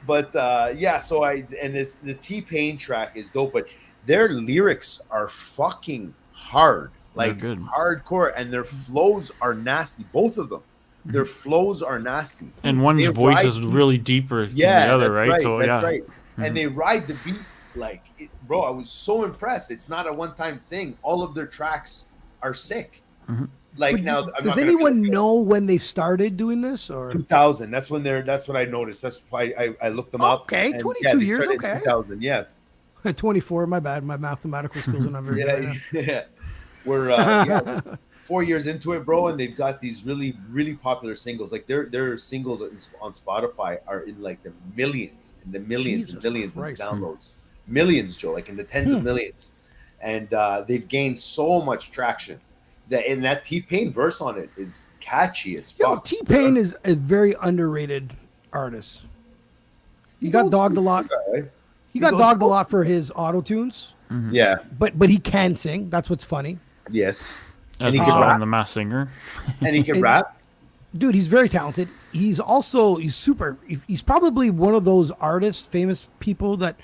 But yeah, so the T-Pain track is dope, but their lyrics are fucking hard, like They're good. hardcore, and their flows are nasty. Both of them, their flows are nasty. And one's They voice ride is beat. really deeper than Yeah, the other, that's right? So that's yeah, right. And they ride the beat like, bro. I was so impressed. It's not a one-time thing. All of their tracks are sick. Like But now, I'm does not gonna anyone be like, know when they started doing this? Or 2000. That's when that's what I noticed. That's why I looked them up. Okay, and 22 they years, started in okay. 2000. Yeah. 24? My bad. My mathematical skills are not very good. Yeah. We're 4 years into it, bro, and they've got these really, really popular singles. Like their singles on Spotify are in like the millions, and Jesus millions Christ. of downloads. Millions, Joe, like in the tens of millions. And they've gained so much traction. That T-Pain verse on it is catchy as Yo, fuck. T-Pain is a very underrated artist. He He's got old dogged a school lot. guy. He got old dogged a school. lot for his auto tunes. Yeah. but he can sing. That's what's funny. Yes. As And he we can saw rap. in The Masked Singer. And he can rap. Dude, he's very talented. He's super. He's probably one of those artists, famous people that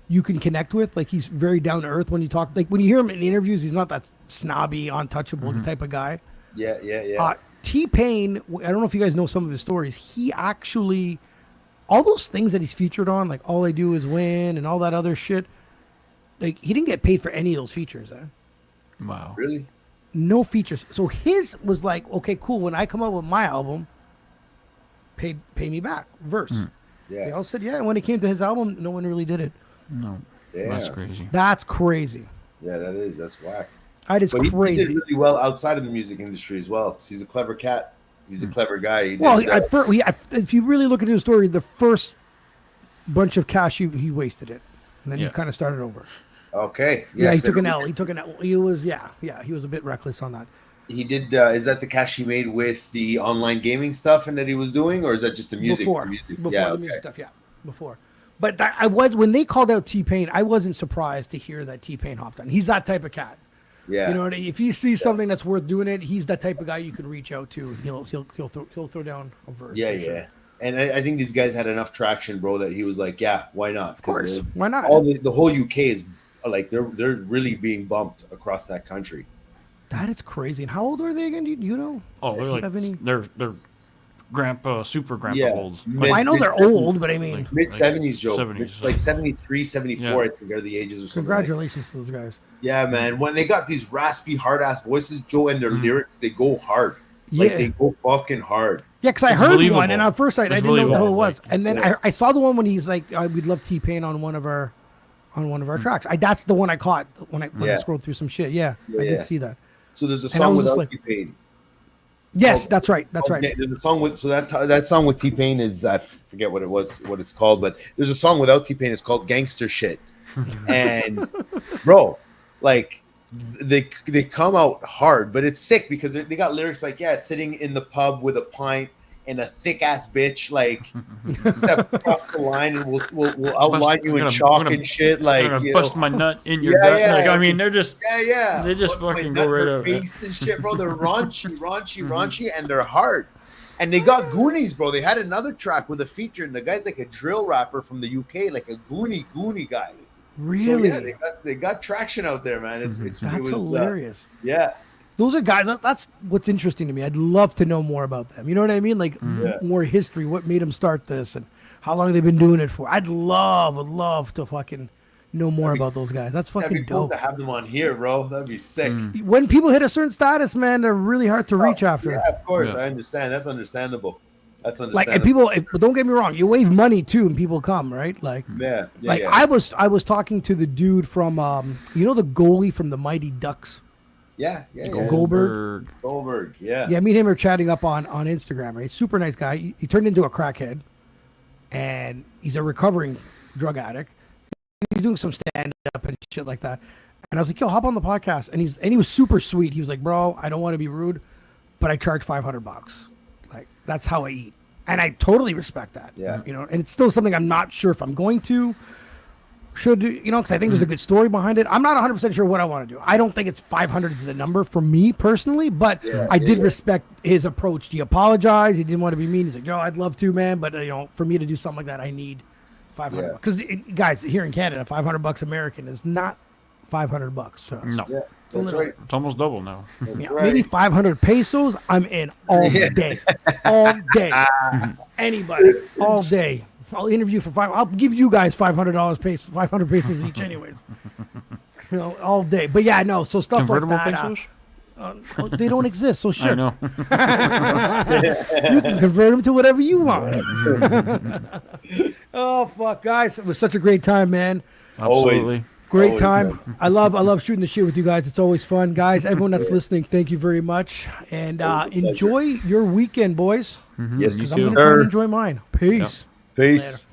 you can connect with. Like, he's very down to earth when you talk. Like, when you hear him in interviews, he's not that snobby, untouchable type of guy. Yeah. T-Pain, I don't know if you guys know some of his stories. He actually, all those things that he's featured on, like All I Do Is Win and all that other shit, like, he didn't get paid for any of those features. Wow. Really? No features. So his was like, okay, cool. When I come out with my album, pay me back. Verse. Yeah. They all said, yeah. And when it came to his album, no one really did it. No. Yeah. That's crazy. That's crazy. Yeah, that is. That's whack. That is But he crazy. did really well outside of the music industry as well. He's a clever cat. He's a clever guy. He did, Well, at first, if you really look at his story, the first bunch of cash he wasted it, and then he Yeah. kind of started over. okay. Yeah, he so took an L. He took an L. He was he was a bit reckless on that. He did. Is that the cash he made with the online gaming stuff and that he was doing, or is that just the music? Before the music? the music stuff, before. But I was, when they called out T-Pain, I wasn't surprised to hear that T-Pain hopped on. He's that type of cat. Yeah. You know, if he sees something that's worth doing it, he's that type of guy you can reach out to. And he'll throw down a verse. Yeah, for yeah. sure. And I think these guys had enough traction, bro, that he was like, yeah, why not? Of course, why not? All the whole UK is like they're really being bumped across that country. That is crazy. And how old are they again? Do you know? Oh, they're like Have any- they're super grandpa Yeah. old. Mid- I know they're old, but I mean, Like- Mid 70s, Joe. 70s. Like 73, 74, Yeah. I think are the ages or something. Like. congratulations to those guys. Yeah, man. When they got these raspy, hard ass voices, Joe, and their lyrics, they go hard. Like Yeah. they go fucking hard. Yeah, because I It's heard believable. one, and at first I It's didn't know what the hell it believable. was, Like, and then yeah. I saw the one when he's like, "We'd love T-Pain on one of our tracks." That's the one I caught when I Yeah. scrolled through some shit. Yeah, I Yeah. did see that. So there's a And I song was just without like- T-Pain. Yes, Oh, that's right. That's right. Okay, there's a song with that song with T-Pain is I forget what it's called, but there's a song without T-Pain. It's called Gangster Shit, and bro, like they come out hard, but it's sick because they got lyrics like sitting in the pub with a pint and a thick ass bitch like step across the line and we'll outline you in chalk and shit like I'm gonna you bust know. my nut in your Yeah, gut. yeah. Like, I mean, they're just Yeah. They just Put my fucking nut go in right their up, yeah. face and shit, bro. They're raunchy, and they're hard. And they got Goonies, bro. They had another track with a feature, and the guy's like a drill rapper from the UK, like a Goonie guy. Really, So yeah, they got traction out there, man. It that's was, hilarious. yeah. Those are guys. That's what's interesting to me. I'd love to know more about them. You know what I mean? Like Yeah. more history. What made them start this, and how long they've been doing it for. I'd love to fucking know more about those guys. That's That'd fucking be cool dope. to have them on here, bro. That'd be sick. When people hit a certain status, man, they're really hard to reach after. Yeah, of course. Yeah. I understand. That's understandable. That's Like, understandable. and people, but don't get me wrong, you wave money too, and people come, right? Like, yeah. like I was talking to the dude from, you know, the goalie from the Mighty Ducks, yeah. Goldberg. Goldberg, yeah. Yeah, me and him are chatting up on Instagram, right? Super nice guy. He turned into a crackhead, and he's a recovering drug addict. He's doing some stand up and shit like that. And I was like, "Yo, hop on the podcast." And he was super sweet. He was like, "Bro, I don't want to be rude, but I charge $500. Like, that's how I eat." And I totally respect that. Yeah. You know, and it's still something I'm not sure if I'm going to should do, you know, because I think there's a good story behind it. I'm not 100% sure what I want to do. I don't think it's 500 is the number for me personally, but I did respect his approach. He apologized. He didn't want to be mean. He's like, "Yo, I'd love to, man, but you know, for me to do something like that, I need 500 Yeah. because guys, here in Canada, $500 American is not $500. So no. Yeah, that's right. It's almost double now. That's yeah, right. maybe 500 pesos. I'm in all day, all day. Anybody, all day. I'll interview for I'll give you guys $500 pesos, 500 pesos each, anyways. You know, all day. But yeah, no. So stuff Convertible like that. pesos? They don't exist. So sure, I know. you can convert them to whatever you want. Oh fuck, guys! It was such a great time, man. Absolutely. Always. Great Always, time. man. I love shooting the shit with you guys. It's always fun, guys. Everyone that's listening, thank you very much, and enjoy your weekend, boys. Yes, 'Cause I'm gonna sir. come enjoy mine. Peace. Peace.